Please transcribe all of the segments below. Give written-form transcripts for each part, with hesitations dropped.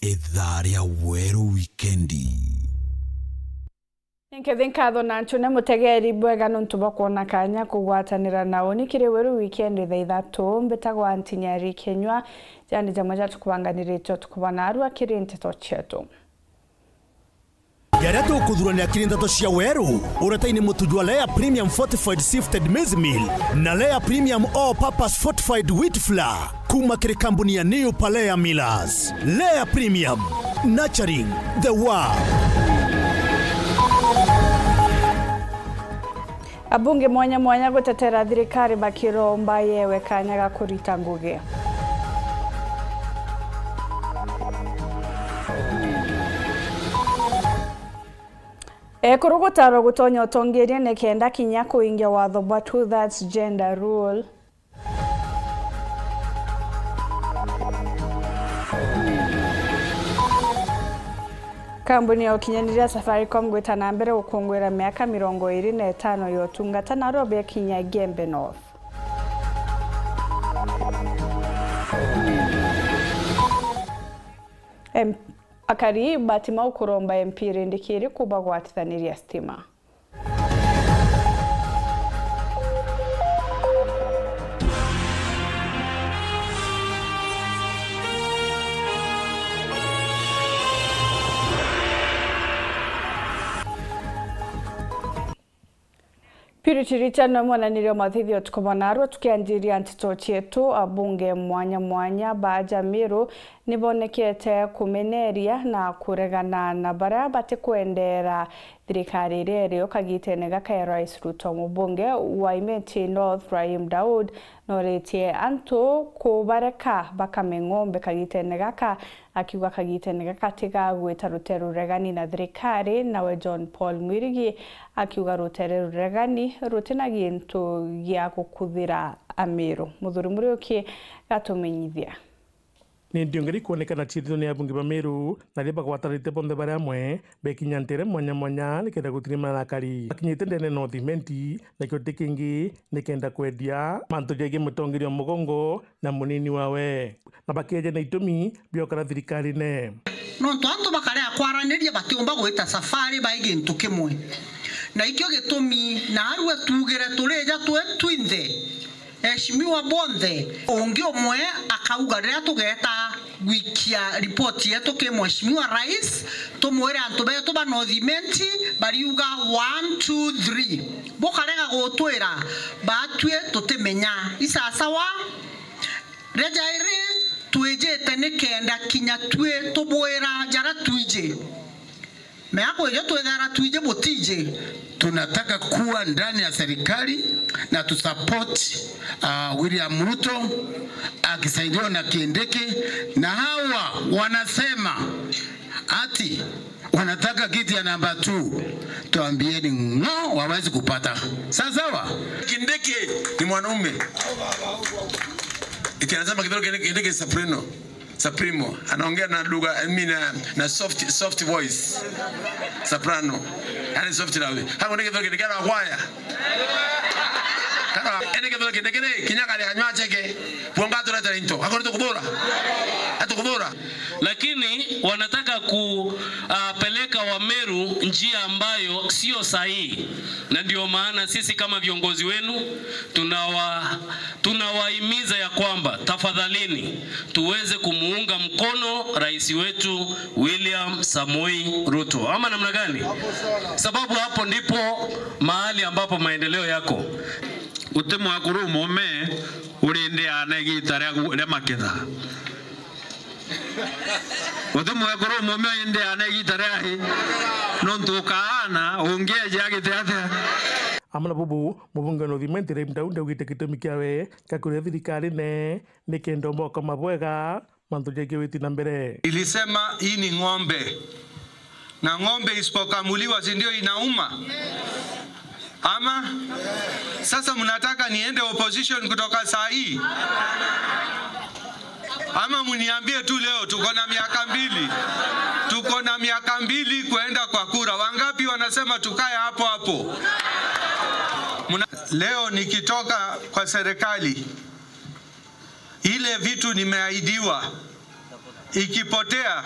Idharia Weru Weekendi. Nkethinkatho na nchune mutegeri bwega nuntuba kuona kanya kugwatanira nao nikire Weru Weekendi tha 3 mbetagwa Antinyari Kenywa jani jamaja tukubanganiricho tukubana arua kirinteto chetu. Yareto kudhurania kirinteto cia Weru urataini mutujwa Lea Premium Fortified Sifted Maize Meal na Lea Premium All Purpose Fortified Wheat Flour kuma kiri kampuni ya New Palea Millers. Lea Premium, nurturing the world. Abunge mwanya gutetera thirikari bakiromba yewe kanya gakurita nguge. Kurugutaro gutonya utongeria nekenda kinya kuingia watho bwa 2/3 gender rule. Kambuni ya ukinyaniria Safaricom gwitana mbere gukungwira miaka 25 yotungata na robe kinya Gembe North. Akari batima ukuromba MP Rindikiri kuba gwatithaniria stima. Purity Richard no mwananirio mathithio tukobanarwo tukianjiria ntito chetu abunge mwanya baja Miru nibonekete kumeneria na kuregana na bara bate kuendera thirikari rero kagitene gaka Rais Ruto mubunge wa Imenti North Rahim Daud noretie anto kubareka bakamengombe kagitene gaka akiuga kagitene gaka tiga gwita rutero regani na thirikari nawe John Paul Mwirigi akiuga rutero regani rutinagi into gya kukuthira Amiru muthuri muri uki gatumenyithia ni ndiongeri kuonekana chirito ni abunge ba Miru na riba gwatarite bonde bare amwe bekinyantere mwanya nikenda gutirima na kari akinyite ndene North Imenti na kyote kingi nikenda kwedia manto jege mutongerio mugongo na munini wawe na bakeje na itumi biokara thirikari ne no nto bakare akwaraniria batiomba gwita safari baige ntukimwe na ikyo gitumi na arwe tugere tureja twinthe Eshimiwa bonde onge omwe akauga rya tugeta wikia report yetu ke Mheshimiwa Rais tumwera antu beto ba North Imenti bariuga 1 2 3 bokarega gotwera batwe tutemenya isasawa reja ire tuejete nekenda kinya twe tubwera jara tuije meako yetu twethara tuije botije. Tunataka kuwa ndani ya serikali na tusupport William Ruto akisaidiwa na Kindiki, na hawa wanasema ati wanataka kiti ya namba 2 tuambieni no wawezi kupata sawa. Kindiki ni mwanaume ikianzama kidogo Kindiki Supremo anaongea na lugha na soft voice soprano yani soft lawe hapo ndike kidogo Kindiki ana kwaya kana ene kidogo Kindiki kinyaka ali anywa cheke pongato la talento hakuna tukubora lakini wanataka kupeleka Wameru njia ambayo sio sahihi, na ndio maana sisi kama viongozi wenu tunawahimiza ya kwamba tafadhalini tuweze kumuunga mkono rais wetu William Samoei Ruto. Ama namna gani? Sababu hapo ndipo mahali ambapo maendeleo yako. Utemu akuru mume urinde anegita rya maketha Utemu akuru mume inde anegita rya nontukana ungeje agiteate amana bubu mubunge North Imenti Rahim Daud ugite kitumi kiawe kakure thirikari ne nikendo mboko mabwega manto jege witi na mbere. Ilisema hii ni ng'ombe na ng'ombe isipokamuliwa si ndio inauma ama sasa mnataka niende opposition kutoka saa hii ama mniambie tu leo tuko na miaka mbili kuenda kwa kura. Wangapi wanasema tukae hapo leo nikitoka kwa serikali ile vitu nimeahidiwa ikipotea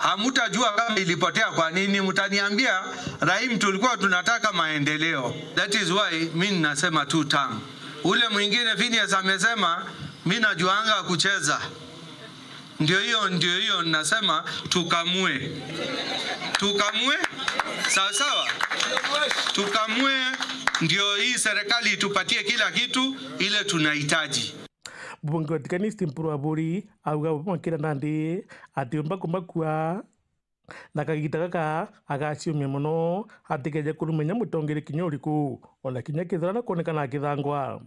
Hamutajua kama ilipotea kwa nini, mtaniambia Rahim, tulikuwa tunataka maendeleo. That is why mimi ninasema 2 term. Ule mwingine Phineas amesema mimi najuanga kucheza. Ndio hiyo ninasema tukamue. Sawa sawa. Tukamue ndio hii serikali itupatie kila kitu ile tunahitaji. Bunge watikanisti mpuru wa buri auga makira nandi atiomba kumbakua na kagita kaka agaciumia muno atikeje kurumenya mutongere kinya uriku ona kinya kithana kuonekana akithangwa.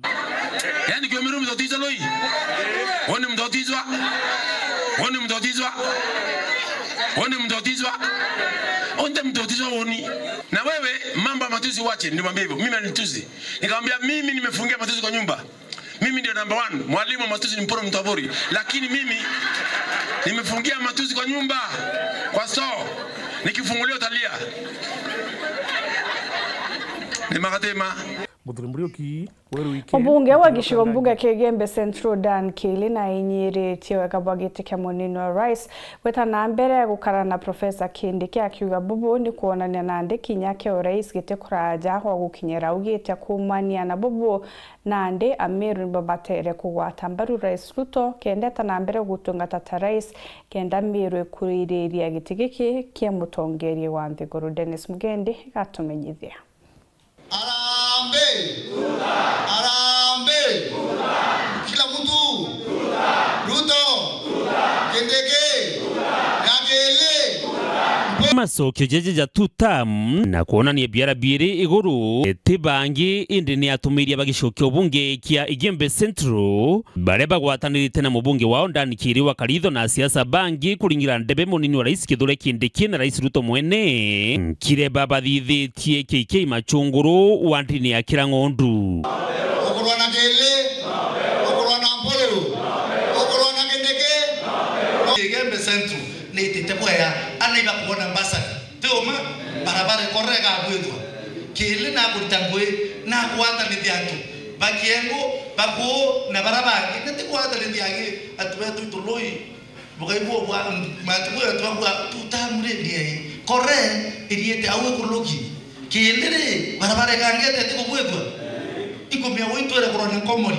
Yani kiomero mtotizo loi. One mtotizwa. Onde mtotizwa woni. Na wewe mambo ya matusi wache, nimwambia hivyo. Mimi anitusi. Nikamwambia mimi nimefungia matusi kwa nyumba. Mimi ndio number 1. Mwalimu wa matusi ni Mporo Mtabori. Lakini mimi nimefungia matusi kwa nyumba. Kwa store. Nikifungulia utalia. Ni magatema. Obunge wa gishigo mbuga kegembe Central Dan Kili na inyiri tiwe kabagite kya munini wa Rice weta na mbere gukarana Professor Kindiki akiuga bubu ni kuonania nande kinyake o rais gite kuraja ho gukinyera ugite kumania na bubu nande Amiru babatere kugwata mbaru Rais Ruto kendeta na mbere gutungata ta rais kenda Amiru kuriria gitigiki kya mutongeri wa Nthiguru. Dennis Mugendi gatumenyithia. Arambe kila mtu Ruto Kindiki Nyagele Masokyo jeje tutam na kuonania biara biri iguru tibangi indi ni atumiria bagishokyo bunge kia Igembe Central bareba gwatanirite na mubunge wao ndani kiriwa Karitho na siasa bangi kuringira ndebe munini wa Rais Kithure Kindiki na Rais Ruto mwene kireba bathithitie KK Machunguru wantini ya Kirangondu okorwa na Gele okorwa na Mpolo okorwa na Kindiki Igembe Central ni titeboya anaiba kuona mbasa teoma barabara korega abwedo kile na kurtangwe na kuata ni diantu bakiengo bako na barabara nete kuata ni diage atwetu tuloi bugaibo bwa matwe atwa tutamure ndiye kore iriete awe kuloki kile barabara kangete tikubwedo ikomia witore korona komori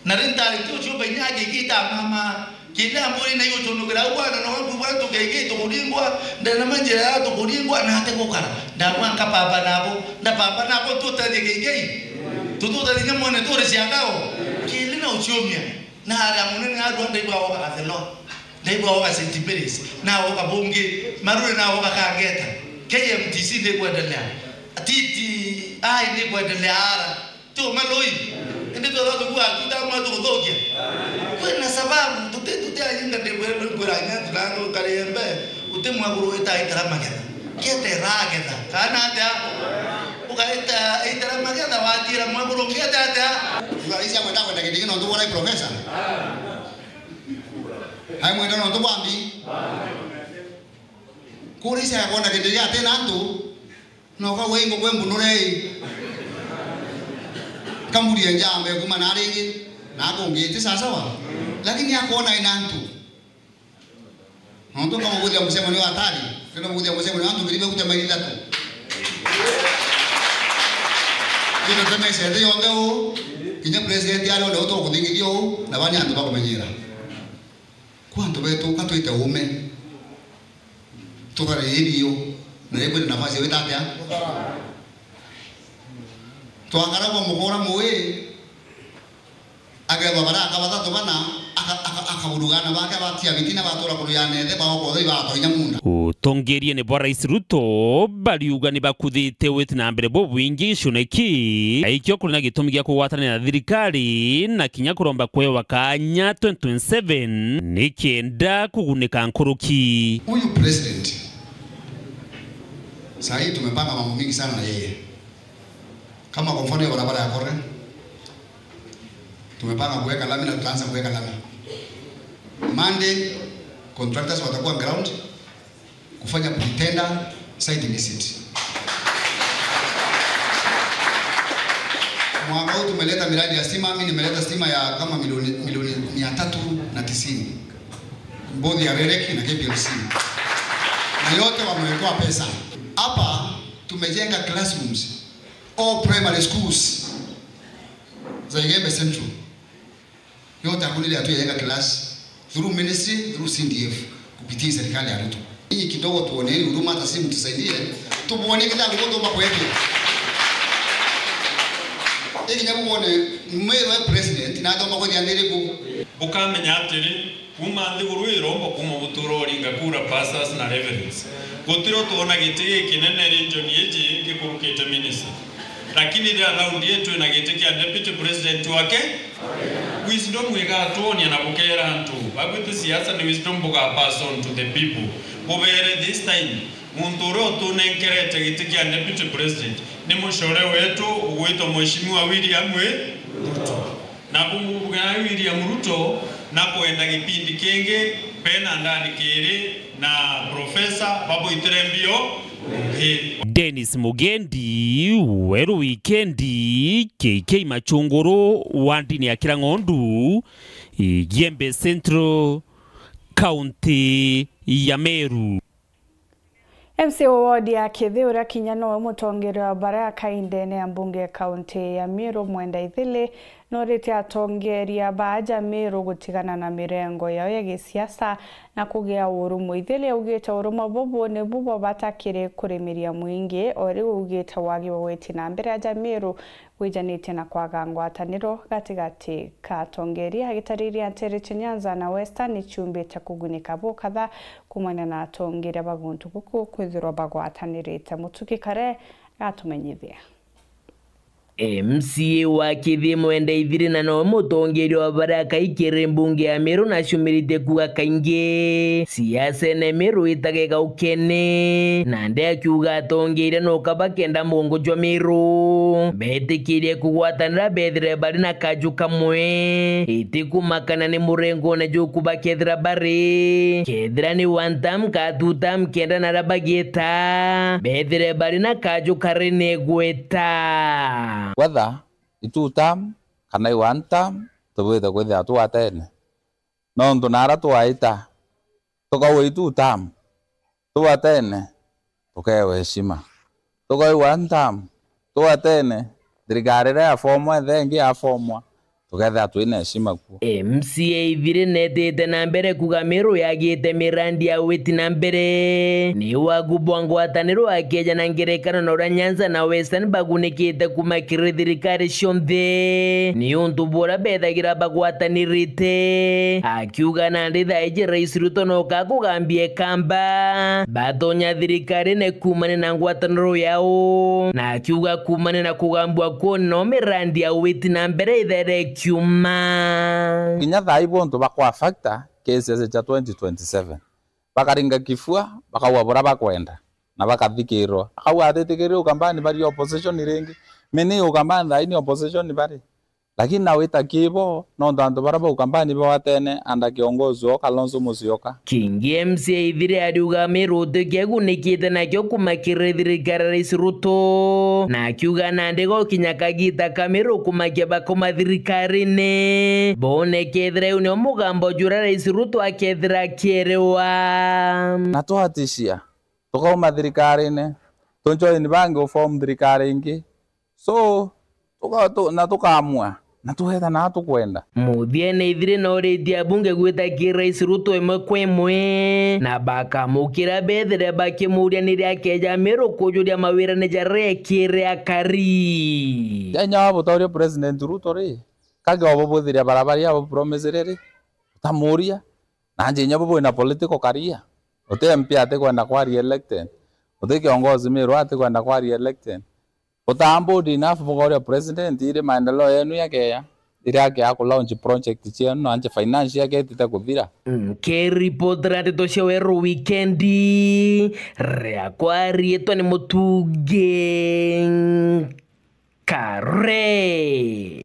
na rentari tu choba nyage kita mama kila mburi na yoto nugera bwana na wangu bantu kege to kulingwa ndana manjira ya to kulingwa na hate kokara ndabwa kapapa nabo ndapapa nabo tutade kege tutade nyamone tore siagao kile na uchomia na ara munene adu ndaiba wa kathelo ndaiba wa sentiperes na wa kabunge marure na wa kageta KMTC de kuendelea titi ai de kuendelea ara tu maloi ndio ndo kwa kitamu tu kutokia kwa sababu tutetutea yinga de kuranya tulano karembe utemwa guru ita itara mageda kete rageda kana ta ukaita itara mageda watira mwa guru kete ta uraisa mwenda kwenda kidiki ndo bora professor hai mwenda ndo bambi kurisa kwenda kidiki atena ntu no ka wengo kwembunure kamburia njambe kuma na ringi na kongete sasa wa lakini akuona inantu ndo kama kuja msemo ni hatari tena kuja msemo ni watu ngiribe kutamaila tu ndio tumesema ndio ngao kinya president yale ndio kudingigio na bani antu bakomenyera kwanto beto katoita ume tokare hiyo na yeye na nafasi wetate ya tuangara kwa mugora muwe agaba baraka batatu bana akabudugana bake batia bitina batora kuruyane the bako thoi bato inyamunda utongerie ne bwa Rais Ruto bariuga ni bakuthite wit na mbere bo bwingi shuneki aikyo kuri na gitumi gya kuwatanira na thirikari na kinya kuromba kwewa kanya 2027 nikenda kugunika nkuruki. Huyu president sasa tumepanga mambo mingi sana na yeye, kama kwa mfano ya barabara ya Kore tumepanga kuweka lami na tutaanza kuweka lami. Monday contractors watakuwa ground kufanya pretender site visit. Mwaka huu tumeleta miradi ya stima, mimi nimeleta stima ya kama milioni 390. Mbodhi ya Rereki na KPLC. Na yote wamewekewa pesa. Hapa tumejenga classrooms, all primary schools za Igembe Central. Yote hakuna ile hatujenga class through ministry, through CDF kupitia serikali ya Ruto. Hii kidogo tuoneni huduma, hata sisi mtusaidie. Tuone kila mtu mambo yetu. Hii nyabu one mwero wa president na ndo mako yandere ku. Ukamenya atiri kuma ndigurwiro mbo kuma buturori ngakura pastors na reverends. Gutiro tuona gitigi kinene region yeji gikurukite minister. Lakini ile round yetu na gitigi ya deputy president wake wisdom wega tuonia na bukera ntu. Babu siasa ni wisdom buka pass on to the people. Bobere this time muntoro tunenkerete gitigi ya deputy president ni mushore wetu uwito mheshimiwa William Ruto. Na kumbuka William Ruto na kuenda kipindi kenge pena ndani kiri na profesa babu itrembio Dennis Mugendi Weru Wikendi KK Machunguru wandini ya Kirangondu Igembe Central County ya Meru. MCO ward ya Kithiura Kinyano mutongere wa Baraka indene ya mbunge kaunti ya Meru Mwenda Ithile norete atongeria baja Meru gutigana na mirengo yao ya gisiasa na kugea urumu. Ithile ugeta urumu bobo ne bubo batakire kuremiria mwingi ori ugeta wagi waweti na mbere aja Meru wijanite na kwaga ngwataniro gatigati ka tongeria hagitariri antere Nyanza na Western ichumbi cha kugunika bo kadha kumana na tongeria baguntu kuko kwithiro bagwatanirite mutuki kare gatumenyithia. MCA wa Kithi Mwenda Ithire na no mutongeri wa Baraka ikere mbunge ya Meru na shumirite kuga kainge siasa ne Meru itageka ukene na nde akiuga atongeri no kabakenda mungu jwa Meru betikire kugwatanira bethire bari na kaju kamwe itikumakana ni murengo na jokuba kethira bari kethira ni wantam katutam kenda na rabageta bethire bari na kaju karene gweta whether itutam kana iwantam tubwithe kwithia tuwatene no ndu nara tuwaita tukawe itutam tuwatene tukewe heshima tukawe iwantam tuwatene thirikari ria yafomwa thengi yafomwa tuketha twina heshima ku. MCA Ithire netete na mbere kuga Meru yagite mirandi ya witi na mbere ni wagubwa ngwataniro akeja na ngerekano na ura Nyanza na Western bagunikite kumakire thirikari cionthe ni untu bora bethagira bagwatanirite akiuga na nditha ije Rais Ruto no kakugambie kamba batonya thirikari ne kumane na ngwataniro yao na akiuga kumane na kugambwa ko no mirandi ya witi na mbere ithere kiuma kinya thai bonto bakwa factor cases cha 2027 bakaringa kifua bakawabura bakwenda na bakathikirwa akau atetekerio kambani bari opposition irengi meni ukambani thai ni opposition bari lakini na wita kibo no ndanto baraba ukambani bawatene anda kiongozi wa Kalonzo Musyoka Kingi MCA Ithire ariuga Meru tugegunikite na kyo kumakire thirikari Rais Ruto na akiuga na ndego kinyakagita Kameru kumakia bakoma thirikari ne bone kethira une mugambo jura Rais Ruto akethira kierewa na tuhatishia tukauma thirikari ne tonjo ni bange form thirikari ingi so tukaamua na tuhetha na tukwenda muthiene Ithire no redia bunge gwita Rais Ruto imwe kwemwe na bakamukira bethere bakimuria ni ria keja Meru kujuria mawira ne jare kire akari janya abo tawre president Ruto ri kage abo bothiria barabara abo promise ri tamuria na njenya bobo na political career ote MP ate kwenda kwa re-elected ote kiongozi Meru ate kwenda kwa re-elected utambo enough bogore president ile maendeleo yenu yake ya ile yake ya launch project chenu anje finance yake itakuthira ke report rate to Weru Wikendi rea kwa rieto ni mutuge kare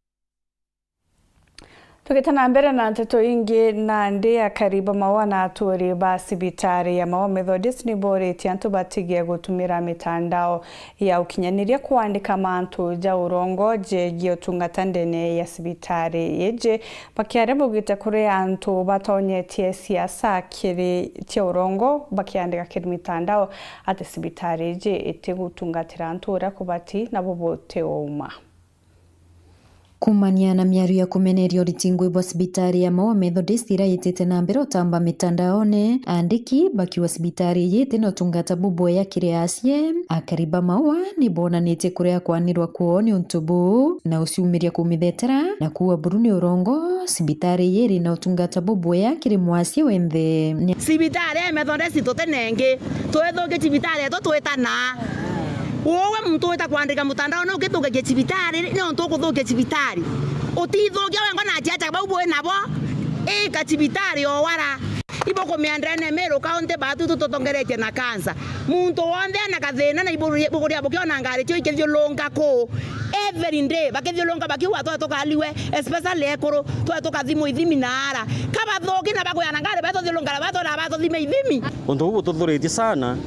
Tukitana mbere na nteto ingi na ndi ya kariba mawana aturi ba sibitari ya Maua Methodist ni boreti antu batigia gutumira mitandao ya ukinyaniria kuandika mantu ja urongo je giotungatandene ya sibitari yeje bakiarebo gite kure antu batonyetie siasa kiri tia urongo bakiandika kiri mitandao ate sibitari je ite gutungatira antu ura kubati na bobote uma. Kumania na miario ya kumeneria ritingwe bwa sibitari ya Maua Methodist iraitete na mbere otamba mitandaone andiki bakiwa sibitari yete no tungata bubo ya kireasie akariba Maua ni bona nete kurea kwanirwa kuoni untubu na usiumiria kumithetera na kuwa buruni urongo sibitari yeri na utungata bubo ya kirimwasie wenthe sibitari ya Methodist totenenge toethoke sibitari to toetana Uwe mtu weta kuandika mutandao na ukituke kechibitari ni onto kuthuke chibitari utithuke wengo na jaja babu nabo kachibitari owara iboko miandrene mero kaunte batu tutongerete na kansa muntu wonde na kathena na iboko ria bokyo na ngari cyo ikethio longa ko every day bakethio longa bakiwa to kaliwe especially ekoro to kathimo ithimi nara kaba thoki na bako ya ngari bato thilonga bato na bato thime ithimi unto ubu tuthuriti sana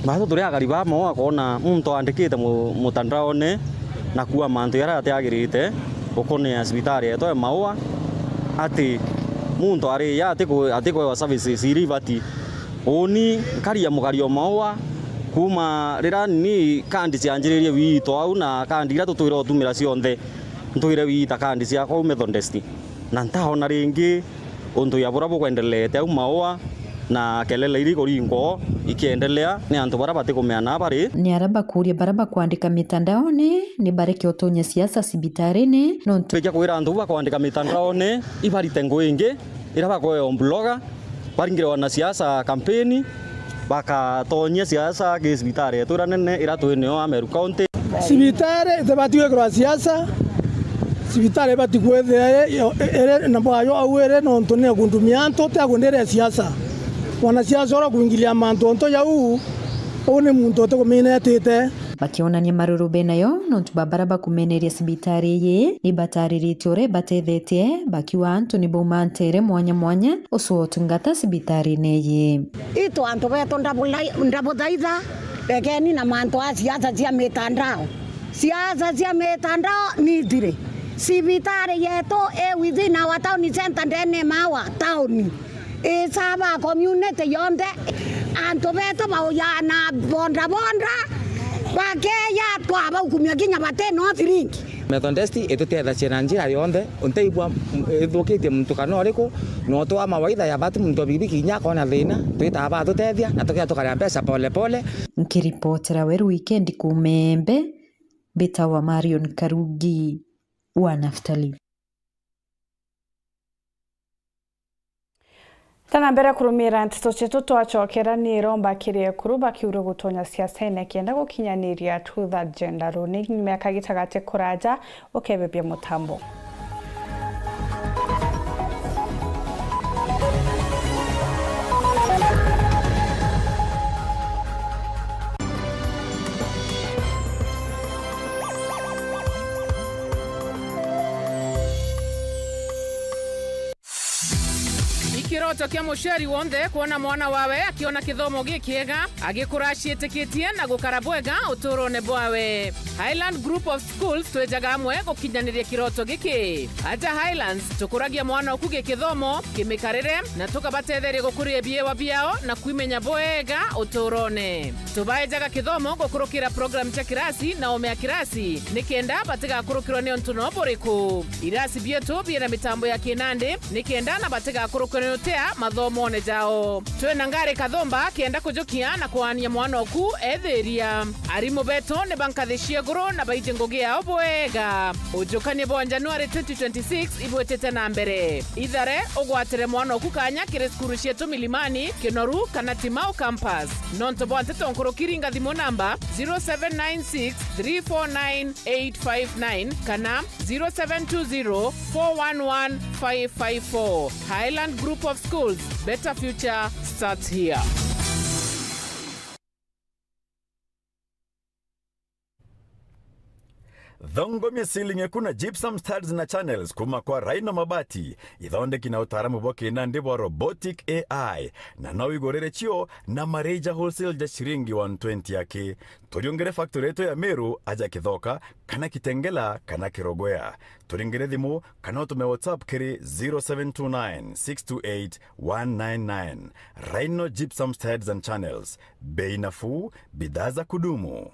Bato turi akariba Maua kona muntu andikite mutandaone na kuwa mantu yara ateagirite ukone sibitari yeto ya Maua ati muntu ari ya atiko wa services irivati oni karia mugario Maua kuma rira ni kandi cianjiririe wito au na kandi ira tutwira utumira cionthe ntwire wita kandi cia kwa Methodist na ntahona ringi untu ya bora buendelete au Maua na kelele iriko ringo ikiendelea ni antu bara batikumeana bari ni araba kuria baraba kuandika mitandaone ni bareke otonya siasa sibitarene no tukia kuira antu ba kuandika mitandaone ibarite ngoinge iraba ko blogger baringire wana siasa kampeni bakatonya siasa ke sibitare turanene iratwene o Ameru County sibitare tebatiwe kwa siasa sibitare batigwethe ere na bayo awere no ntone kundumia anto ta kundere siasa wanasiasa ora kuingilia manto onto yau one muntu to kuminetete bakionania marurube nayo nontu babaraba kumeneria sibitari ye ni batariritie ore batethetie bakiwa antu ni bomantere mwanya uso tungata sibitari neye ito antu beto ndabudaiza begeni na manto a siasa cia mitandao ni dire sibitari yeto within our town center ndene Maua town Isaba community yonde anto beto bauya na bonda bakeya twaba ukumya kinya bate no thiringi Methodist etutetha ciana njira yonde unteibwa ithukite muntu kana uriku no twa mawaitha ya batu muntu bibi kinya kona thina twita ba tutethia na tukia tukaria pesa pole nkiripotera weru weekend kumembe betawa Marion Karugi wa Naftali Tana mbere kurumira ntito chetu twachokera ni romba kirie kuruba kiuro gutonya siasa ine kienda gukinyaniria to that gender roni miaka gitagate kuraja ukebebia mutambo Kiroto kia musheri wonde kuona mwana wawe akiona kithomo gikiega agikuracietikitie na gukarabwega uturone bwawe Highland Group of Schools twejaga amwe gukinyaniria kiroto giki ata Highlands tukuragia mwana ukuge kithomo kimikarire na tukabatetheria gukuria biewa biao na kwimenya bwega uturone tubaejaga kithomo gukurukira program cha kirasi na omea kirasi nikenda batiga kurukirwa ni ontuno boriku irasi bietu biena mitambo ya kinande nikenda na batiga kurukirwa tea mathomone jao twena ngari kathomba kienda kujukia na kuania mwana oku etheria arimu beto ne bankathishia guru na baite ngogia obwega ujukanie bo January 2026 ibwetete na mbere ithare ogwatere mwana oku kanya kire skuru cietu Milimani Kinoru kana Timau campus nonto bonte tonkurukiri ngathimo namba 0796349859 kana 0720411554 Highland Group of Schools, better future starts here. Thongomia ceiling kuna gypsum studs na channels kuma kwa Raina Mabati. Ithonde na utaramu boke na ndibo robotic AI. Na nawi gorere chio na mareja wholesale ja shiringi 120 yake. Turiongere factory yetu ya Meru aja kithoka kana Kitengela kana Kirogoya. Turingere thimu kana utume WhatsApp kiri 0729628199. Rhino Gypsum Studs and Channels. Bei nafuu, bidhaa za kudumu.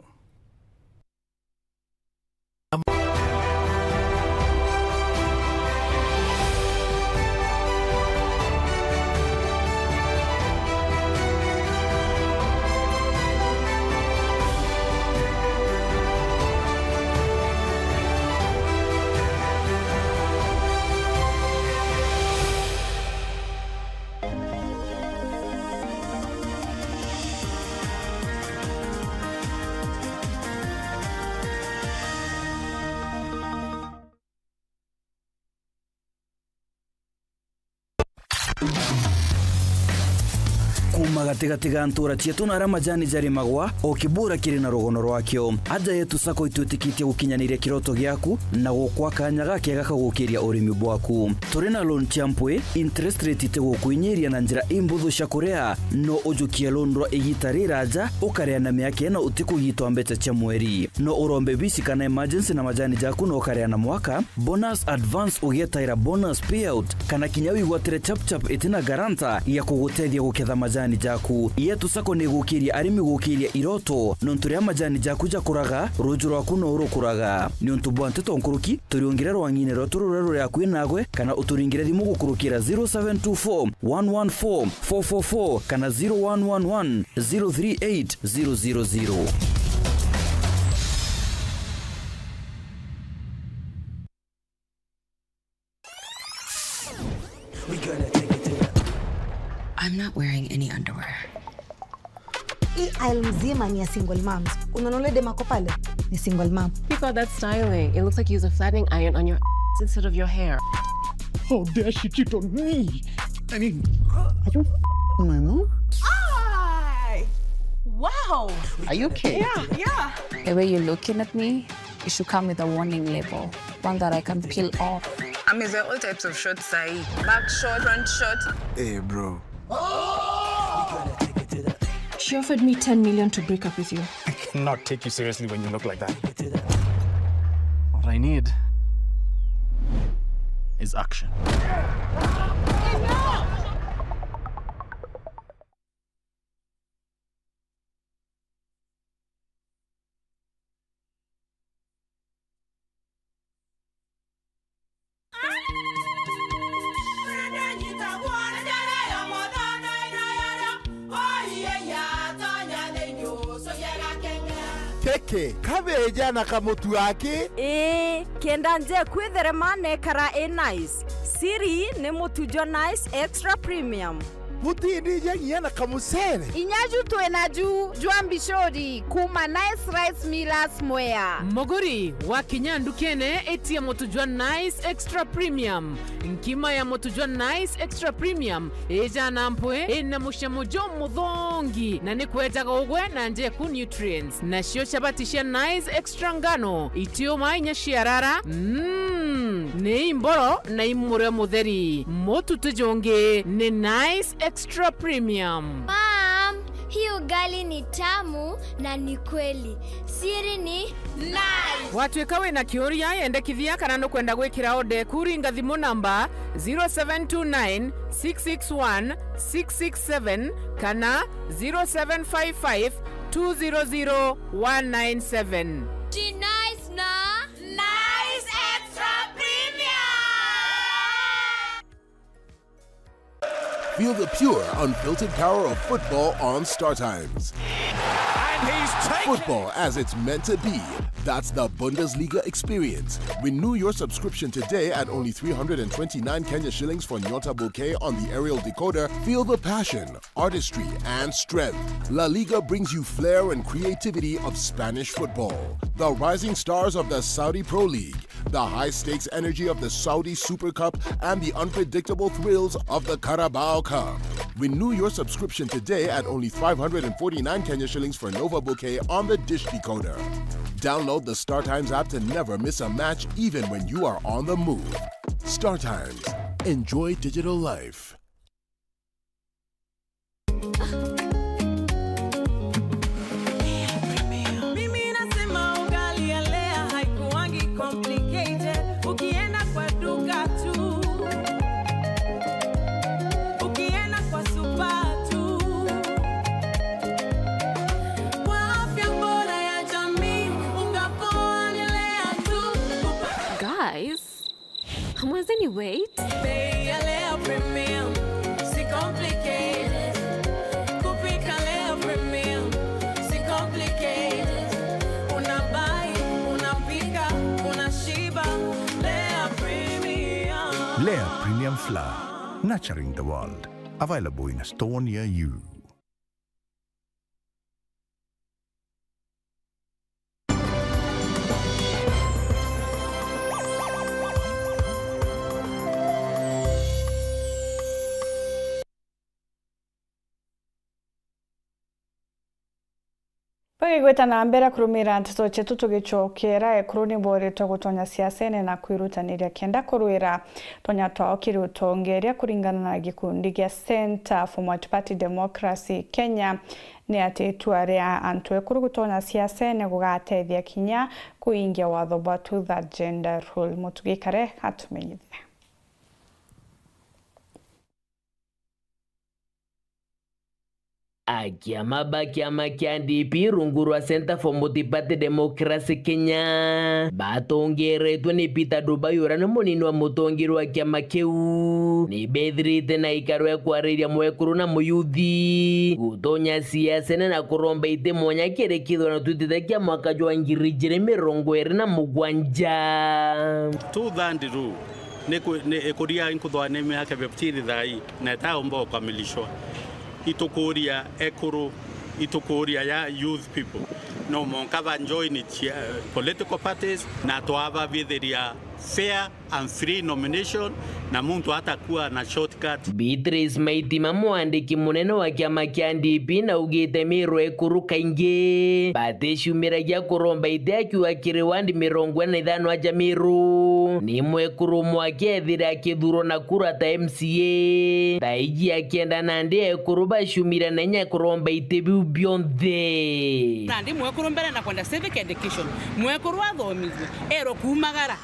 Kuma gatigati ga ntura cietu na ramajani jari magwa o kibura kiri na rugono rwakio aja yetu sako itwitikitie gukinyaniria kiroto giaku na gukwa kanya gake gakagukiria urimi bwaku turi na loan champwe interest rate ite gukwinyiria na njira imbuthu cia kurea no ujukia londwa igitarira aja ukarea na miaka eno utikugitwa mbeca cia mweri no urombe bisi kana emergency na majani jaku no ukarea na mwaka bonus advance ugetaira bonus payout kana kinyawi gwatire chap itina garanta ya kugutethia guketha majani jaku yetu sako ni gukiria arimi gukiria iroto nonturia majani jaku jakuraga ruju rwaku no urukuraga ni untubwante tonkuruki turiongire rwangine rotururero ya kwinagwe kana uturingire thimu gukurukira 0724 114 444 kana 0111 038 000. I'm not wearing any underwear. Aisle mzima ni ya single moms. Unaona dema ko pale ni single mom. You thought that's styling. It looks like you use a flattening iron on your instead of your hair. How dare she cheat on me? I mean, are you my mom? Wow. Are you okay? Yeah. The way you're looking at me, it should come with a warning label. One that I can peel off. I mean, there are all types of shorts, back short, front short. Hey, bro. She offered me 10 million to break up with you. I cannot take you seriously when you look like that. What I need is action. Keke, kabeja na kamutu yake? Kenda nje kwitherema nekara nice. Siri ni mutujo nice extra premium. Mutindi nyenye na kamusere. Inyaju twenaju juambishori kuma nice rice millers mwea. Moguri wa kinyandu kene eti ya motujwa nice extra premium. Nkima ya motujwa nice extra premium eja nampwe ena mushamujo mudhongi na nikwetaga ugwe na nje ku nutrients na shio shabatisha nice extra ngano itio mainya shiarara ne imboro na imure mutheri motu tujonge ne nice extra premium. Mom, hii ugali ni tamu na ni kweli. Siri ni nice. Watwekawe na kioria yendekithia kana no kwenda gwikira ode kuringa thimu namba 0729 661 667 kana 0755 200 197. Ji nice na nice extra premium. Feel the pure, unfiltered power of football on Star Times. And he's taken Football as it's meant to be. That's the Bundesliga experience. Renew your subscription today at only 329 Kenya shillings for Nyota Bouquet on the aerial decoder. Feel the passion, artistry, and strength. La Liga brings you flair and creativity of Spanish football. The rising stars of the Saudi Pro League, the high-stakes energy of the Saudi Super Cup, and the unpredictable thrills of the Carabao Cup. Renew your subscription today at only 549 Kenya shillings for Nova Bouquet on the Dish Decoder. Download the StarTimes app to never miss a match, even when you are on the move. StarTimes. Enjoy digital life. Guys, hamwezeni wait? Bei ya leo premium, si complicated. Kupika leo premium, si complicated. Unabai, unapika, unashiba. Lea premium. Lea Premium Flour, nurturing the world. Available in a store near you. Pagigweta na mbere kurumira ntito chetu tugicokera ekuruni bori togutonya siasene na kwirutaniria kenda kurwira tonya twakiri utongeria kuringana na gikundi gya Center for Multi-Party Democracy Kenya ni ati tuarea antu ekuru gutonya siasene gugatethia kinya kuingia watho batu that gender rule mutugikare atumenyithia. Akiama kia NDP rungurwa Center for Multi-Party Democracy Kenya batongeretwe ni Peter Dubai urana munini wa mutongirwa kiama kiu ni bethirite na ikarwe kwariria mwekuru na muyuthi gutonya siasa na kuromba ite monya kirekithwa na tutite kia mwaka jwa 2027 tuthandiru ne kuria inkuthwa ne miaka beptiri thai na taombo kamilishwa itukuria ekuru itukuria ya youth people no monkava join political parties na toava vitheria fair and free nomination na muntu atakuwa na shortcut. Beatrice Maitima mwandiki munene wa kiama kia NDP na ugite miro ekuru kaingi bateshumiragia kuromba ite akiwa kiri wandi 45 aja miru ni mwekuru mwakethira akithuro na kura ta MCA taiji akienda nandi ekuru bashumira nenya kuromba ite biu bionthe nandi mwekuru mbere na kwenda civic education mwekuru athomithwe ero kumagara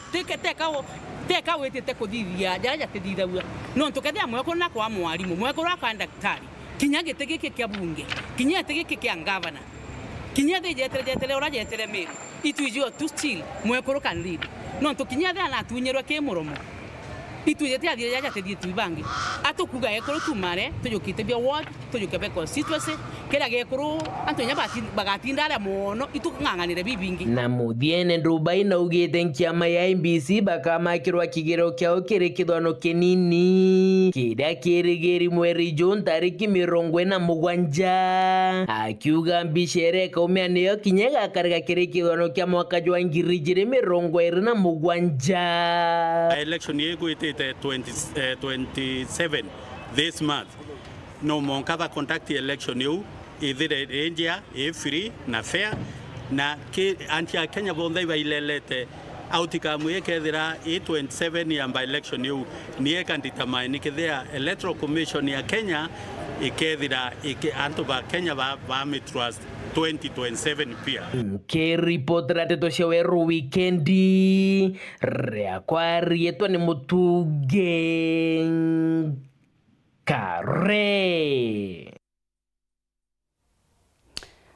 teka wetete kuthithia jaja tithithaua no tukethia mwekuru na kwa mwarimu mwekuru aka daktari kinya gite giki kia bunge kinya gite giki kia ngavana kinya the jetere ora jetere meri itujio tu still mwekuru kan lead no tukinya the na tunyerwa ke muromo itujete athia jaja tithie tuibangi atukuga ekuru tumare tujukite bia ward tujukebe constituency kera gekuru antonya bagatindara mono itukung'ang'anire bibingi na muthiene Dubai na ugite kiama ya IEBC bakamakirwa kigero kiao kiri kithwano kinini kira kirigeri mweri June tariki 27 akiuga mbichere kaumia niyo kinyega karga kiri kithwano kia mwaka jwa 2027 election yego ite 27 this month no monkava conduct election you either India free na fair na ke anti Kenya bonde ba ilelete autika mwekethira 27 ya by election you ni kanditamani kethia electoral commission ya Kenya ikethira antu ba Kenya ba mitrust 2027 pia ke report rateto sheweru weekendi rea kwa rieto ni mutuge kare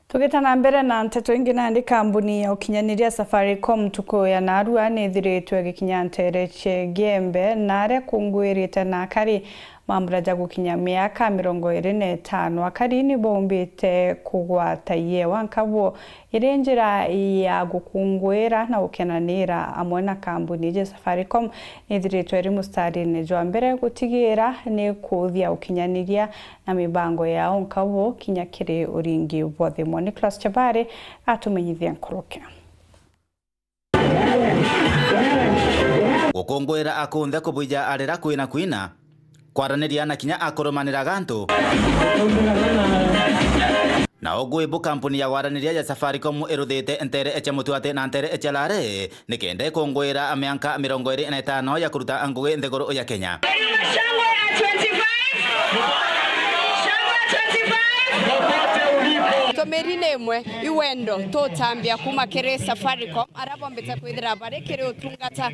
tugitana mbere na nteto ingi nandi kambuni ya ukinyaniria Safaricom tuko ya narua nithiritwe gikinyantere Gembe nare kungwirite na kari mambura gukinya miaka 25 akari ni bombite kugwata yewa nkabo irenjira ya gukungwira na ukenanira amwe na kambuni ya Safaricom nithiritwe ri mustari ne jwa mbere gutigira ni kuthia ukinyaniria na mibango yao nkabo kinyakire uringi bothe Nicholas Chabare atumenyithia nkoroke gukungwira akunthe kubuja arira kwina kwaranĩria na kinya akũrũmanĩra gantu na ogwe kampuni ya kwaranĩria ya Safaricom ĩruthĩte ntere eche mũtuate na ntere eche lare nikende kongwera amĩanka 25 ya kuruta ngugi ntheguru ya Kenya. Tomerine imwe iwendo totambia kuma kere Safaricom arabombeta kwithira bare kere utungata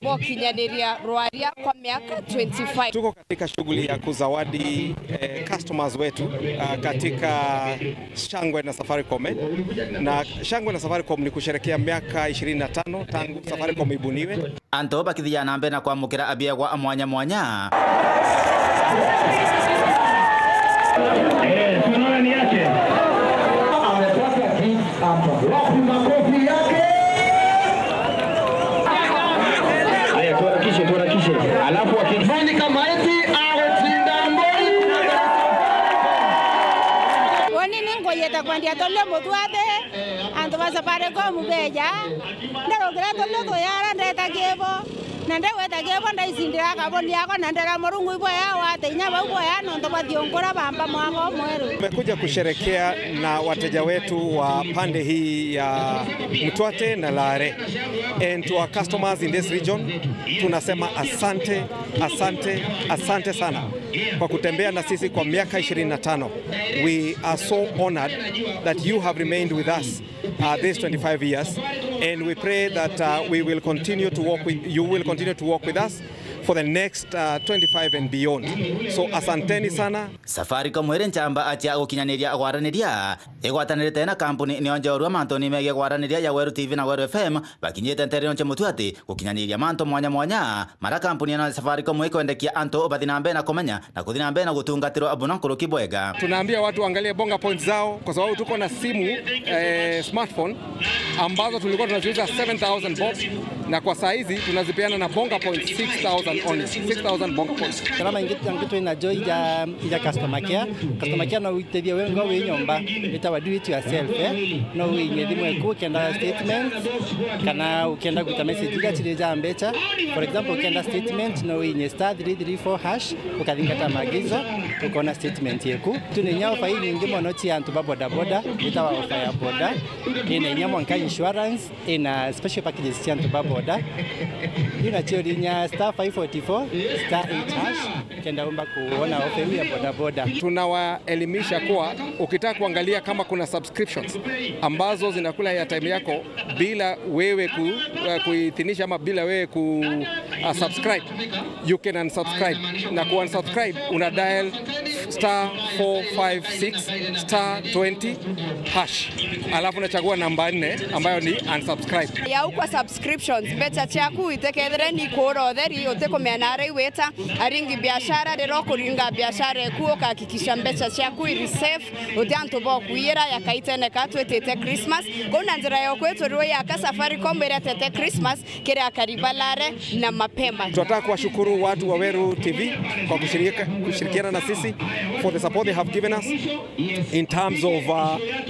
bokinyaniria rwaria kwa miaka 25. Tuko katika shughuli ya kuzawadi customers wetu katika Shangwe na Safaricom, na Shangwe na Safaricom ni kusherekea miaka 25 tangu Safaricom ibuniwe. Anto bakithia nambe na kwamukira abia kwa mwanya mwanya. Tunaona ni yake. Wapi makofi yake? Haya, tuharakishe. Alafu akifanya kama eti awetinda mboni. Wani ningoyeta kwandia tole mutwate. Anto basa pare kwa mubeja. Ndero gira tole to yara ndeta gebo. Nande weta gebo ndaisindira kaboni yako nandera morungu ibo ya wate nyaba ubo ya nondo bathiongora bamba mwako mweru. Tumekuja kusherekea na wateja wetu wa pande hii ya Mtwate na Lare. And to our customers in this region, tunasema asante sana kwa kutembea na sisi kwa miaka 25. We are so honored that you have remained with us these 25 years, and we pray that we will continue to work with you. Will continue to work with us for the next 25 and beyond. So asanteni sana. Safaricom mwere nchamba atia gukinyaniria gwaraniria igwatanirite na kampuni ni onjorwa manto ni mege gwaraniria ya Weru TV na Weru FM bakinyete ntere onche mutuati gukinyaniria manto mwanya mara kampuni na Safaricom ikwendekia anto bathinambe na komenya na kuthinambe na gutungatiro abuna kuruki bwega. Tunaambia watu waangalie bonga points zao kwa sababu tuko na simu smartphone ambazo tulikuwa tunaziuza 7,000 bob na kwa saa hizi tunazipeana na bonga points 6,000 only. 6,000 bonga points. Kama ingitu ina joy ya customer care no witethia wengo we nyomba itawa do it yourself no we nyethimwe ku kenda statement kana ukenda guta message gachireja mbecha. For example ukenda statement no we nye *334# ukathingata maagizo ukona statement yeku tunenya ofa hii nyingi mono chi antu boda itawa ofa ya boda ina nyamo nka insurance ina special packages chi antu boda ina chiorinya *544 *8# kenda umba kuona ofa ya boda. Tunawaelimisha kuwa ukitaka kuangalia kama kuna subscriptions ambazo zinakula ya time yako bila wewe kuithinisha ama bila wewe subscribe, you can unsubscribe. Na ku unsubscribe una dial *456 *20#, alafu unachagua namba 4 ambayo ni unsubscribe. Ya ukwa subscriptions mbecha chaku itekethre ni kurotheri utekomeanare weta aringi biashara rero kuringa biashara ku ukahakikisha mbecha chaku iri safe utanto bo kuira yakaitene katwetete Christmas kona njira yo kwetu ro ya Safaricom iretete Christmas kile akaribalare na mapema. Tunataka kuwashukuru watu wa Weru TV kwa kushirikiana na sisi for the support they have given us in terms of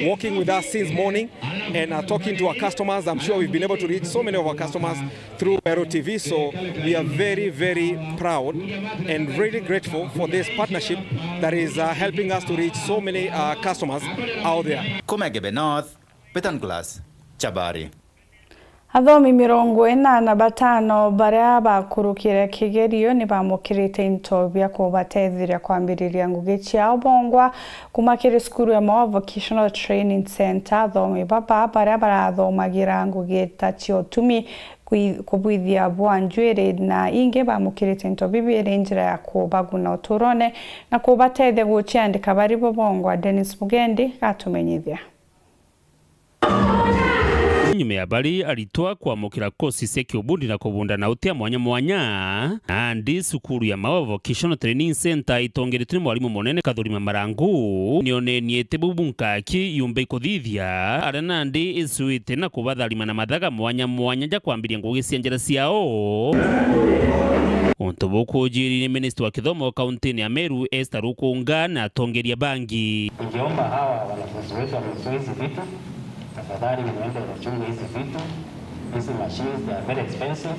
working with us since morning and talking to our customers. I'm sure we've been able to reach so many of our customers through Weru TV, so we are very, very proud and really grateful for this partnership that is helping us to reach so many customers out there. Kumegebe North, Petan Glass, Chabari. Athomi 45 baria bakurukire kigerio ni bamukirite into bia kubatethira kwambiriria ngugi ciao bongwa kuma kiri skuru ya Mau Vocational Training Center. Athomi baba baria barathomagira ngugi ta cio tumi kubwithia bwanjwire na inge bamukirite into bibiri njira ya kubaguna uturone na kubatethia guciandika bari bongwa. Dennis Mugendi gatumenyithia. Nyume ya bari aritwa kwamukira kosi seki ubundi na kubunda na utia mwanya andi sukuru ya Mau Vocational Training Center itongeretwe mwalimu monene Kathurima Marangu nioneniete bubunkaki yumbe ikuthithia arana andi isuite na kubatharima na mathaga mwanya ja kwambiria ngugi cia njira ciao. Unto bukujiri ni minister wa kithomo kaunti ya Meru Esther Rukunga na tongeria bangi. Ningeomba hawa wanafunzi wetu wamesoma hizi vitu, tafadhali muende mchunge hizi vitu. Hizi machines they are very expensive.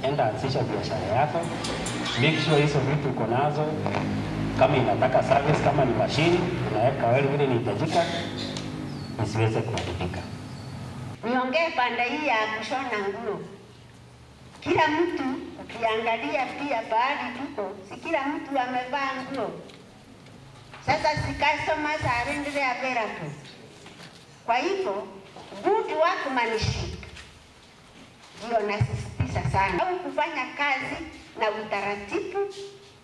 enda anzisha biashara yako, make sure hizo vitu uko nazo. Kama inataka service, kama ni mashini, unaweka wewe vile inahitajika, isiweze kuharibika. Niongee pande hii ya kushona nguo. Kila mtu ukiangalia pia bahali tuko, si kila mtu amevaa nguo. Sasa si customers arendelea available. Kwa hivyo, good workmanship ndio nasisitiza sana. Au kufanya kazi na utaratibu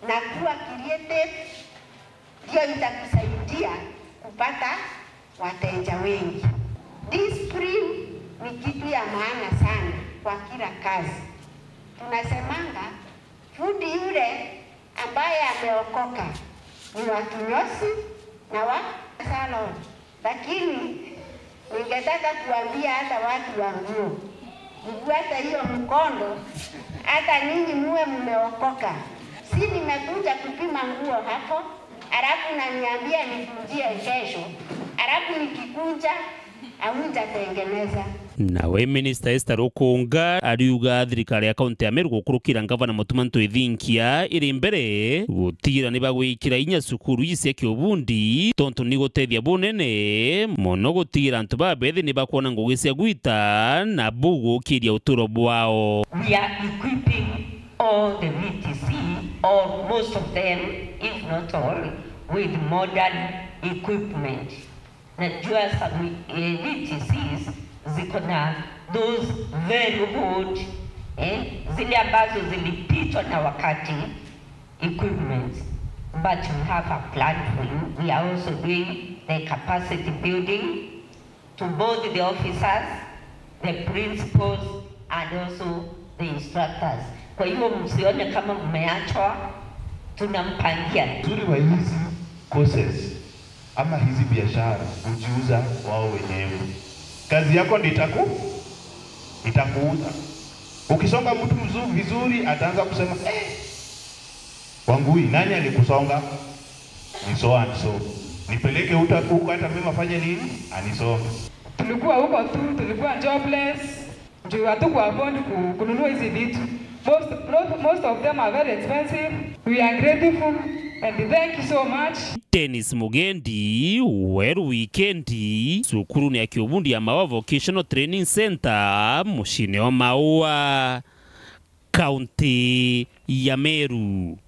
na kuwa creative ndio itakusaidia kupata wateja wengi. Discipline ni kitu ya maana sana kwa kila kazi. Tunasemanga fundi yule ambaye ameokoka ni wa kinyozi na wa salon. Lakini ningetaka kuambia hata watu wa nguo, mfuate hiyo mkondo, hata ninyi muwe mmeokoka. Si nimekuja kupima nguo hapo, alafu naniambia nikujie kesho, alafu nikikuja amujatengeneza. Nawe Minister Esther Okonga ariuga thirikari ya kaunti ya Meru gukurukira ngavana Mutuma Ntwithinkia iri mbere gutira ni bagwikira inya cukuru cia kiubundi tontu ni gutethia bunene muno gutira antu babethi ni bakuona ngugi cia gwita na bugu kiria uturo bwao. We are equipping all the VTC, or most of them, if not all, with modern equipment. Najua some VTCs ziko na those very old zile ambazo zilipitwa na wakati equipment, but we have a plan for you. We are also doing the capacity building to both the officers, the principals, and also the instructors. Kwa hiyo msione kama mmeachwa, tunampangia. Uzuri wa hizi courses ama hizi biashara ujiuza wao wenyewe. Kazi yako ndio itakuuza. Ukisonga mtu vizuri ataanza kusema Wangui, nani alikusonga? Ni so and so. Nipeleke huko hata mimi afanye nini? Anisonge. Tulikuwa huko tu, tulikuwa jobless. Ndio hatukuwa afford kununua hizi vitu. Most of them are very expensive. We are grateful and thank you so much. Dennis Mugendi, Weru Weekendi, cukuru ya kiubundi ya Maua Vocational Training Center, mushini wa Maua, kaunti ya Meru.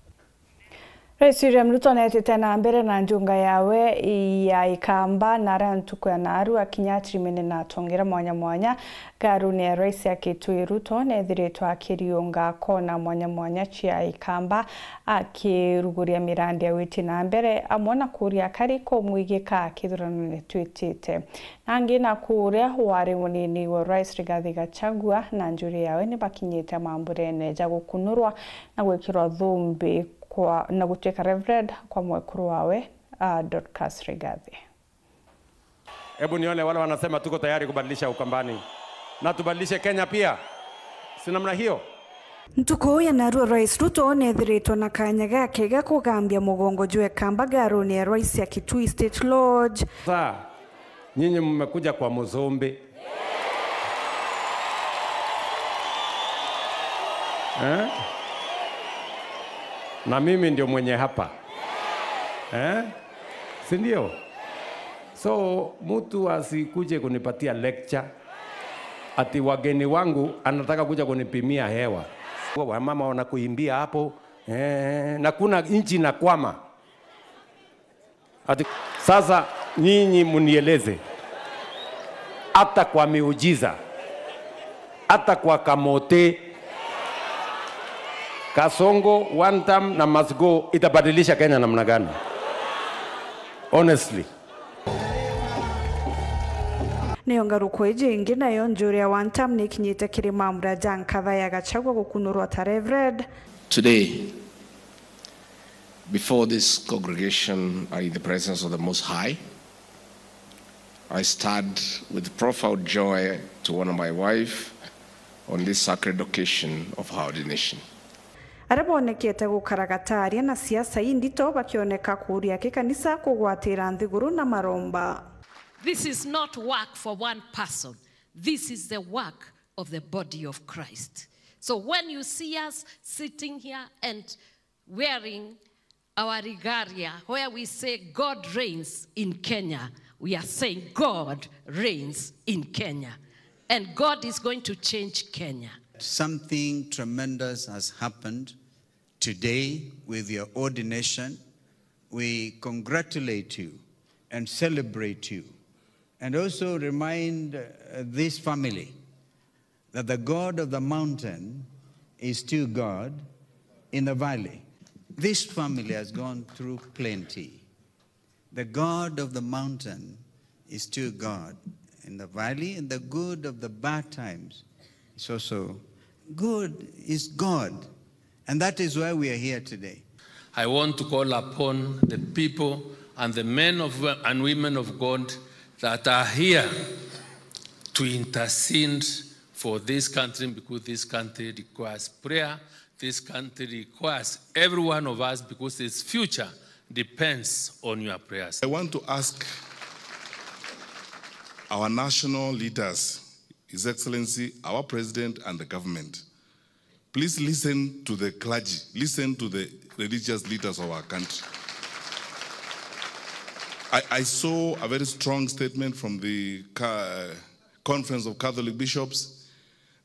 Rais William Ruto netete na mbere na njunga yawe ya Ikamba na rantuko ya Naru akinyatiri mene na tongera mwanya mwanya garuni ya rais ya Kitui Ruto nethiritwa akiriunga kona mwanya mwanya chia Ikamba akiruguria mirandi ya witi na mbere amona kuria kariko mwigika akithurano netwitite nangi na kuria wari munini wa rais Rigathi Gachagua na njuri yawe ni bakinyite mamburene ja gukunurwa na gwikirwa thumbi kwa na guteka Reverend kwa mwekuru wawe Dorcas Rigathi. Hebu nione wale wanasema tuko tayari kubadilisha Ukambani na tubadilishe Kenya pia. Si namna hiyo? Ntuko ya Naru Rais Ruto nethiritwo na kanya gake ga kugambia mugongo jwe Kamba garuni ya rais ya Kitui State Lodge. Sasa nyinyi mmekuja kwa Muzombe. Na mimi ndio mwenye hapa. Si ndio? So mtu asikuje kunipatia lecture ati wageni wangu anataka kuja kunipimia hewa. Wamama wanakuimbia hapo na kuna inchi na kwama. Ati sasa nyinyi munieleze, hata kwa miujiza, hata kwa kamote, Kasongo, one time na must go itabadilisha Kenya namna gani? Honestly. Niongaruko ijingi nayo njuri ya one time nikinyite kirima mraja nkatha ya Gachagua gukunurwa ta Reverend. Today, before this congregation are in the presence of the Most High, I stand with profound joy to honor my wife on this sacred occasion of her ordination. Arabonekete gukaragataria na siasa indito bakioneka kuria kikanisa kugwatira nthiguru na maromba. This is not work for one person. This is the work of the body of Christ. So when you see us sitting here and wearing our regalia, where we say God reigns in Kenya, we are saying God reigns in Kenya. And God is going to change Kenya. Something tremendous has happened today with your ordination. We congratulate you and celebrate you, and also remind this family that the God of the mountain is still God in the valley. This family has gone through plenty. The God of the mountain is still God in the valley, and the good of the bad times is also good is God. And that is why we are here today. I want to call upon the people and the men and women of God that are here to intercede for this country, because this country requires prayer. This country requires every one of us, because its future depends on your prayers. I want to ask our national leaders, His Excellency, our President and the government, please listen to the clergy, listen to the religious leaders of our country. I saw a very strong statement from the Conference of Catholic Bishops.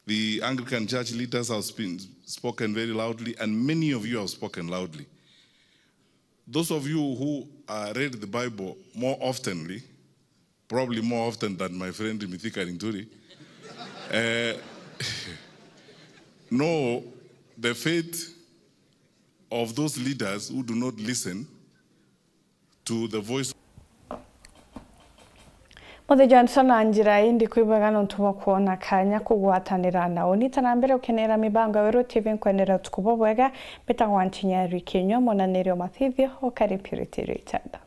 The Anglican Church leaders have spoken very loudly, and many of you have spoken loudly. Those of you who read the Bible more oftenly, probably more often than my friend Mithika Rinturi, know the fate of those leaders who do not listen to the voice. Mothe Johnson anjira indi kwibaga ntumo kuona kanya kugwatanira nao nitanambere ukenera mibango Weru TV nkwenera tukubobwega betagwanchinya rikinyo monanero mathithio okari Purity Richard.